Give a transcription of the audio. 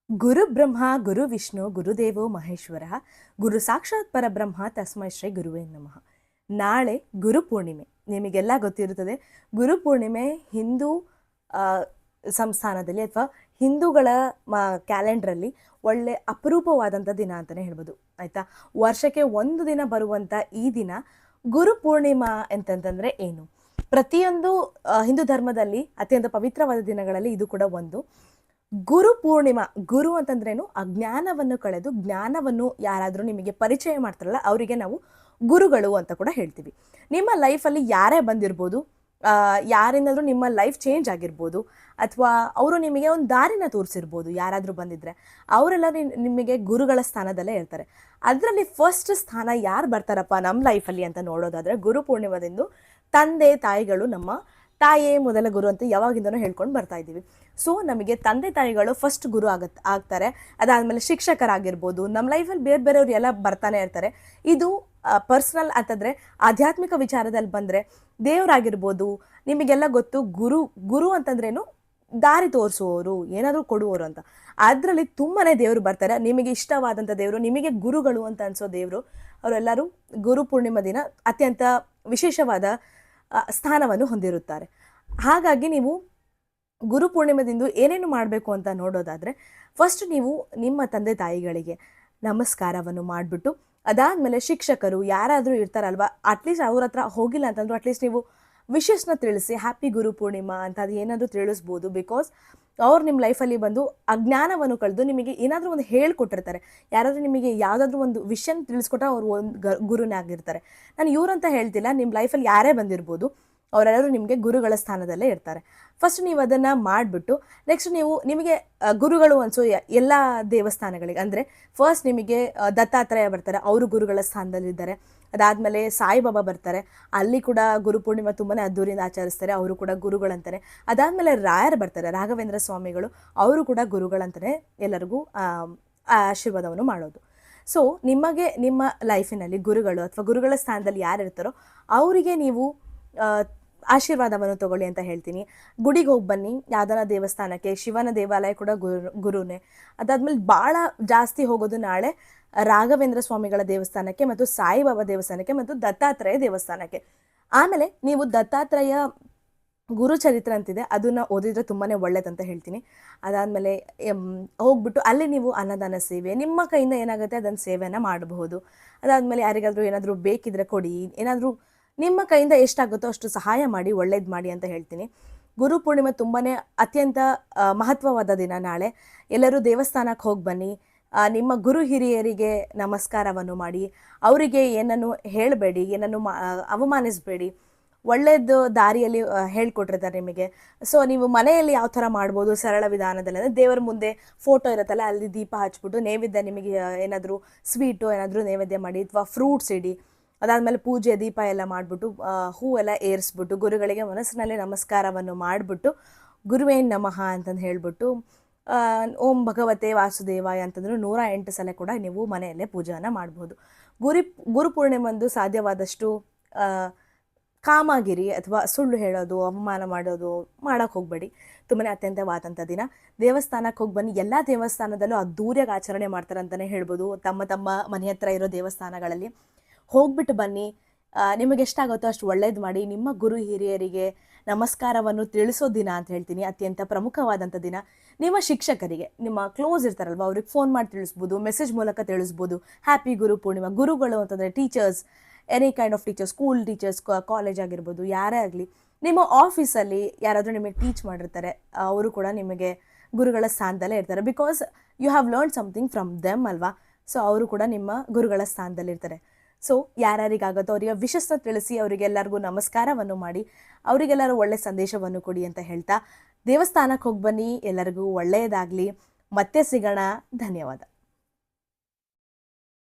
ಗುರು ಬ್ರಹ್ಮ ಗುರು ವಿಷ್ಣು ಗುರುದೇವೋ ಮಹೇಶ್ವರ ಗುರು ಸಾಕ್ಷಾತ್ ಪರಬ್ರಹ್ಮ ತಸ್ಮೈ ಶ್ರೀ ಗುರುವೇ ನಮಃ. ನಾಳೆ ಗುರು ಪೂರ್ಣಿಮೆ. ನಿಮಗೆಲ್ಲ ಗೊತ್ತಿರುತ್ತದೆ, ಗುರು ಪೂರ್ಣಿಮೆ ಹಿಂದೂ ಆ, ಸಂಸ್ಥಾನದಲ್ಲಿ ಅಥವಾ ಹಿಂದೂಗಳ ಕ್ಯಾಲೆಂಡ್ರಲ್ಲಿ ಒಳ್ಳೆ ಅಪರೂಪವಾದಂಥ ದಿನ ಅಂತಲೇ ಹೇಳ್ಬೋದು. ಆಯಿತಾ, ವರ್ಷಕ್ಕೆ ಒಂದು ದಿನ ಬರುವಂಥ ಈ ದಿನ ಗುರು ಪೂರ್ಣಿಮಾ ಅಂತಂತಂದರೆ ಏನು? ಪ್ರತಿಯೊಂದು ಹಿಂದೂ ಧರ್ಮದಲ್ಲಿ ಅತ್ಯಂತ ಪವಿತ್ರವಾದ ದಿನಗಳಲ್ಲಿ ಇದು ಕೂಡ ಒಂದು. ಗುರು ಪೂರ್ಣಿಮಾ, ಗುರು ಅಂತಂದ್ರೇನು? ಅಜ್ಞಾನವನ್ನು ಕಳೆದು ಜ್ಞಾನವನ್ನು ಯಾರಾದರೂ ನಿಮಗೆ ಪರಿಚಯ ಮಾಡ್ತಾರಲ್ಲ ಅವರಿಗೆ ನಾವು ಗುರುಗಳು ಅಂತ ಕೂಡ ಹೇಳ್ತೀವಿ. ನಿಮ್ಮ ಲೈಫಲ್ಲಿ ಯಾರೇ ಬಂದಿರ್ಬೋದು, ಯಾರಿಂದಾದ್ರೂ ನಿಮ್ಮ ಲೈಫ್ ಚೇಂಜ್ ಆಗಿರ್ಬೋದು, ಅಥವಾ ಅವರು ನಿಮಗೆ ಒಂದು ದಾರಿನ ತೋರಿಸಿರ್ಬೋದು. ಯಾರಾದರೂ ಬಂದಿದ್ರೆ ಅವರೆಲ್ಲ ನಿಮಗೆ ಗುರುಗಳ ಸ್ಥಾನದಲ್ಲೇ ಇರ್ತಾರೆ. ಅದರಲ್ಲಿ ಫಸ್ಟ್ ಸ್ಥಾನ ಯಾರು ಬರ್ತಾರಪ್ಪ ನಮ್ಮ ಲೈಫಲ್ಲಿ ಅಂತ ನೋಡೋದಾದರೆ, ಗುರು ಪೂರ್ಣಿಮಾದಿಂದ ತಂದೆ ತಾಯಿಗಳು ನಮ್ಮ ತಾಯೇ ಮೊದಲ ಗುರು ಅಂತ ಯಾವಾಗಿಂದನೂ ಹೇಳ್ಕೊಂಡು ಬರ್ತಾ ಇದ್ದೀವಿ. ಸೊ ನಮಗೆ ತಂದೆ ತಾಯಿಗಳು ಫಸ್ಟ್ ಗುರು ಆಗ್ತಾರೆ. ಅದಾದಮೇಲೆ ಶಿಕ್ಷಕರಾಗಿರ್ಬೋದು, ನಮ್ಮ ಲೈಫಲ್ಲಿ ಬೇರೆ ಬೇರೆಯವ್ರು ಎಲ್ಲ ಬರ್ತಾನೆ ಇರ್ತಾರೆ. ಇದು ಪರ್ಸ್ನಲ್ ಅಂತಂದರೆ ಆಧ್ಯಾತ್ಮಿಕ ವಿಚಾರದಲ್ಲಿ ಬಂದರೆ ದೇವರಾಗಿರ್ಬೋದು. ನಿಮಗೆಲ್ಲ ಗೊತ್ತು, ಗುರು ಅಂತಂದ್ರೇನು? ದಾರಿ ತೋರಿಸುವವರು, ಏನಾದರೂ ಕೊಡುವವರು ಅಂತ. ಅದರಲ್ಲಿ ತುಂಬಾ ದೇವರು ಬರ್ತಾರೆ. ನಿಮಗೆ ಇಷ್ಟವಾದಂಥ ದೇವರು, ನಿಮಗೆ ಗುರುಗಳು ಅಂತ ಅನಿಸೋ ದೇವರು, ಅವರೆಲ್ಲರೂ ಗುರು ಪೂರ್ಣಿಮಾ ದಿನ ಅತ್ಯಂತ ವಿಶೇಷವಾದ ಸ್ಥಾನವನ್ನು ಹೊಂದಿರುತ್ತಾರೆ. ಹಾಗಾಗಿ ನೀವು ಗುರು ಪೂರ್ಣಿಮೆದಿಂದ ಏನೇನು ಮಾಡಬೇಕು ಅಂತ ನೋಡೋದಾದರೆ, ಫಸ್ಟ್ ನೀವು ನಿಮ್ಮ ತಂದೆ ತಾಯಿಗಳಿಗೆ ನಮಸ್ಕಾರವನ್ನು ಮಾಡಿಬಿಟ್ಟು, ಅದಾದಮೇಲೆ ಶಿಕ್ಷಕರು ಯಾರಾದರೂ ಇರ್ತಾರಲ್ವ, ಅಟ್ಲೀಸ್ಟ್ ಅವ್ರ ಹತ್ರ ಹೋಗಿಲ್ಲ ಅಂತಂದ್ರು ಅಟ್ಲೀಸ್ಟ್ ನೀವು ವಿಶಸ್ನ ತಿಳಿಸಿ, ಹ್ಯಾಪಿ ಗುರು ಪೂರ್ಣಿಮಾ ಅಂತ ಅದು ಏನಾದರೂ ತಿಳಿಸ್ಬೋದು. ಬಿಕಾಸ್ ಅವ್ರು ನಿಮ್ಮ ಲೈಫಲ್ಲಿ ಬಂದು ಅಜ್ಞಾನವನ್ನು ಕಳೆದು ನಿಮಗೆ ಏನಾದರೂ ಒಂದು ಹೇಳ್ಕೊಟ್ಟಿರ್ತಾರೆ. ಯಾರಾದರೂ ನಿಮಗೆ ಯಾವುದಾದ್ರೂ ಒಂದು ವಿಷಯನ ತಿಳಿಸ್ಕೊಟ್ರೆ ಅವ್ರು ಒಂದು ಗುರುನೇ ಆಗಿರ್ತಾರೆ. ನಾನು ಇವ್ರಂತ ಹೇಳ್ತಿಲ್ಲ, ನಿಮ್ಮ ಲೈಫಲ್ಲಿ ಯಾರೇ ಬಂದಿರ್ಬೋದು, ಅವರೆಲ್ಲರೂ ನಿಮಗೆ ಗುರುಗಳ ಸ್ಥಾನದಲ್ಲೇ ಇರ್ತಾರೆ. ಫಸ್ಟ್ ನೀವು ಅದನ್ನು ಮಾಡಿಬಿಟ್ಟು, ನೆಕ್ಸ್ಟ್ ನಿಮಗೆ ಗುರುಗಳು ಅನಿಸೋ ಎಲ್ಲ ದೇವಸ್ಥಾನಗಳಿಗೆ, ಅಂದರೆ ಫಸ್ಟ್ ನಿಮಗೆ ದತ್ತಾತ್ರೇಯ ಬರ್ತಾರೆ, ಅವರು ಗುರುಗಳ ಸ್ಥಾನದಲ್ಲಿದ್ದಾರೆ. ಅದಾದಮೇಲೆ ಸಾಯಿಬಾಬಾ ಬರ್ತಾರೆ, ಅಲ್ಲಿ ಕೂಡ ಗುರು ಪೂರ್ಣಿಮಾ ತುಂಬಾ ಅದ್ದೂರಿಯಿಂದ ಆಚರಿಸ್ತಾರೆ, ಅವರು ಕೂಡ ಗುರುಗಳಂತಾನೆ. ಅದಾದಮೇಲೆ ರಾಯರು ಬರ್ತಾರೆ, ರಾಘವೇಂದ್ರ ಸ್ವಾಮಿಗಳು, ಅವರು ಕೂಡ ಗುರುಗಳಂತಾನೆ ಎಲ್ಲರಿಗೂ ಆಶೀರ್ವಾದವನ್ನು ಮಾಡೋದು. ಸೊ ನಿಮಗೆ ನಿಮ್ಮ ಲೈಫಿನಲ್ಲಿ ಗುರುಗಳು ಅಥವಾ ಗುರುಗಳ ಸ್ಥಾನದಲ್ಲಿ ಯಾರು ಇರ್ತಾರೋ ಅವರಿಗೆ ನೀವು ಆಶೀರ್ವಾದವನ್ನು ತಗೊಳ್ಳಿ ಅಂತ ಹೇಳ್ತೀನಿ. ಗುಡಿಗೆ ಹೋಗಿ ಬನ್ನಿ, ಯಾವ್ದಾರ ದೇವಸ್ಥಾನಕ್ಕೆ, ಶಿವನ ದೇವಾಲಯ ಕೂಡ ಗುರುನೇ. ಅದಾದ್ಮೇಲೆ ಭಾಳ ಜಾಸ್ತಿ ಹೋಗೋದು ನಾಳೆ ರಾಘವೇಂದ್ರ ಸ್ವಾಮಿಗಳ ದೇವಸ್ಥಾನಕ್ಕೆ ಮತ್ತು ಸಾಯಿಬಾಬಾ ದೇವಸ್ಥಾನಕ್ಕೆ ಮತ್ತು ದತ್ತಾತ್ರೇಯ ದೇವಸ್ಥಾನಕ್ಕೆ. ಆಮೇಲೆ ನೀವು ದತ್ತಾತ್ರೇಯ ಗುರುಚರಿತ್ರೆ ಅಂತಿದೆ, ಅದನ್ನು ಓದಿದ್ರೆ ತುಂಬಾ ಒಳ್ಳೇದಂತ ಹೇಳ್ತೀನಿ. ಅದಾದಮೇಲೆ ಹೋಗ್ಬಿಟ್ಟು ಅಲ್ಲಿ ನೀವು ಅನ್ನದಾನ ಸೇವೆ, ನಿಮ್ಮ ಕೈಯಿಂದ ಏನಾಗುತ್ತೆ ಅದನ್ನು ಸೇವೆಯನ್ನು ಮಾಡಬಹುದು. ಅದಾದಮೇಲೆ ಯಾರಿಗಾದರೂ ಏನಾದರೂ ಬೇಕಿದ್ರೆ ಕೊಡಿ, ಏನಾದರೂ ನಿಮ್ಮ ಕೈಯಿಂದ ಎಷ್ಟಾಗುತ್ತೋ ಅಷ್ಟು ಸಹಾಯ ಮಾಡಿ, ಒಳ್ಳೇದು ಮಾಡಿ ಅಂತ ಹೇಳ್ತೀನಿ. ಗುರು ಪೂರ್ಣಿಮೆ ತುಂಬಾ ಅತ್ಯಂತ ಮಹತ್ವವಾದ ದಿನ. ನಾಳೆ ಎಲ್ಲರೂ ದೇವಸ್ಥಾನಕ್ಕೆ ಹೋಗಿ ಬನ್ನಿ, ನಿಮ್ಮ ಗುರು ಹಿರಿಯರಿಗೆ ನಮಸ್ಕಾರವನ್ನು ಮಾಡಿ, ಅವರಿಗೆ ಏನನ್ನು ಹೇಳಬೇಡಿ, ಏನನ್ನು ಅವಮಾನಿಸಬೇಡಿ. ಒಳ್ಳೆಯದು ದಾರಿಯಲ್ಲಿ ಹೇಳ್ಕೊಟ್ಟಿರ್ತಾರೆ ನಿಮಗೆ. ಸೊ ನೀವು ಮನೆಯಲ್ಲಿ ಯಾವ ಥರ ಮಾಡ್ಬೋದು ಸರಳ ವಿಧಾನದಲ್ಲಿ ಅಂದರೆ, ದೇವರ ಮುಂದೆ ಫೋಟೋ ಇರುತ್ತಲ್ಲ, ಅಲ್ಲಿ ದೀಪ ಹಚ್ಬಿಟ್ಟು ನೈವೇದ್ಯ, ನಿಮಗೆ ಏನಾದರೂ ಸ್ವೀಟು ಏನಾದರೂ ನೈವೇದ್ಯ ಮಾಡಿ, ಅಥವಾ ಫ್ರೂಟ್ಸ್ ಇಡಿ. ಅದಾದಮೇಲೆ ಪೂಜೆ ದೀಪ ಎಲ್ಲ ಮಾಡಿಬಿಟ್ಟು ಹೂವೆಲ್ಲ ಏರಿಸ್ಬಿಟ್ಟು ಗುರುಗಳಿಗೆ ಮನಸ್ಸಿನಲ್ಲಿ ನಮಸ್ಕಾರವನ್ನು ಮಾಡಿಬಿಟ್ಟು, ಗುರುವೇ ನಮಃ ಅಂತಂದು ಹೇಳಿಬಿಟ್ಟು ಓಂ ಭಗವತೆ ವಾಸುದೇವಾಯ ಅಂತಂದ್ರೆ 108 ಸಲ ಕೂಡ ನೀವು ಮನೆಯಲ್ಲೇ ಪೂಜೆಯನ್ನು ಮಾಡ್ಬೋದು. ಗುರು ಪೂರ್ಣಿಮೆಂದು ಸಾಧ್ಯವಾದಷ್ಟು ಕಾಮಾಗಿರಿ ಅಥವಾ ಸುಳ್ಳು ಹೇಳೋದು, ಅವಮಾನ ಮಾಡೋದು ಮಾಡೋಕ್ಕೆ ಹೋಗಬೇಡಿ. ತುಂಬಾ ಅತ್ಯಂತವಾದಂಥ ದಿನ. ದೇವಸ್ಥಾನಕ್ಕೆ ಹೋಗಿ ಬನ್ನಿ. ಎಲ್ಲ ದೇವಸ್ಥಾನದಲ್ಲೂ ಅದ್ದೂರಿಯಾಗಿ ಆಚರಣೆ ಮಾಡ್ತಾರೆ ಅಂತಲೇ ಹೇಳ್ಬೋದು. ತಮ್ಮ ಮನೆ ಹತ್ರ ಇರೋ ದೇವಸ್ಥಾನಗಳಲ್ಲಿ ಹೋಗ್ಬಿಟ್ಟು ಬನ್ನಿ. ನಿಮಗೆ ಎಷ್ಟಾಗುತ್ತೋ ಅಷ್ಟು ಒಳ್ಳೇದು ಮಾಡಿ. ನಿಮ್ಮ ಗುರು ಹಿರಿಯರಿಗೆ ನಮಸ್ಕಾರವನ್ನು ತಿಳಿಸೋ ದಿನ ಅಂತ ಹೇಳ್ತೀನಿ. ಅತ್ಯಂತ ಪ್ರಮುಖವಾದಂಥ ದಿನ. ನಿಮ್ಮ ಶಿಕ್ಷಕರಿಗೆ, ನಿಮ್ಮ ಕ್ಲೋಸ್ ಇರ್ತಾರಲ್ವ, ಅವ್ರಿಗೆ ಫೋನ್ ಮಾಡಿ ತಿಳಿಸ್ಬೋದು, ಮೆಸೇಜ್ ಮೂಲಕ ತಿಳಿಸ್ಬೋದು, ಹ್ಯಾಪಿ ಗುರು ಪೂರ್ಣಿಮಾ. ಗುರುಗಳು ಅಂತಂದರೆ teachers, any kind of teachers, school teachers, college ಆಗಿರ್ಬೋದು, ಯಾರೇ ಆಗಲಿ. ನಿಮ್ಮ ಆಫೀಸಲ್ಲಿ ಯಾರಾದರೂ ನಿಮಗೆ ಟೀಚ್ ಮಾಡಿರ್ತಾರೆ, ಅವರು ಕೂಡ ನಿಮಗೆ ಗುರುಗಳ ಸ್ಥಾನದಲ್ಲೇ ಇರ್ತಾರೆ. Because you have learn something from them ಅಲ್ವಾ. ಸೊ ಅವರು ಕೂಡ ನಿಮ್ಮ ಗುರುಗಳ ಸ್ಥಾನದಲ್ಲಿರ್ತಾರೆ. ಸೊ ಯಾರ್ಯಾರಿಗಾಗುತ್ತೋ ಅವರಿಗೆ ವಿಶಸ್ನ ತಿಳಿಸಿ, ಅವರಿಗೆಲ್ಲರಿಗೂ ನಮಸ್ಕಾರವನ್ನು ಮಾಡಿ, ಅವರಿಗೆಲ್ಲರೂ ಒಳ್ಳೆ ಸಂದೇಶವನ್ನು ಕೊಡಿ ಅಂತ ಹೇಳ್ತಾ ದೇವಸ್ಥಾನಕ್ಕೆ ಹೋಗಿ ಬನ್ನಿ. ಎಲ್ಲರಿಗೂ ಒಳ್ಳೆಯದಾಗಲಿ. ಮತ್ತೆ ಸಿಗೋಣ. ಧನ್ಯವಾದ.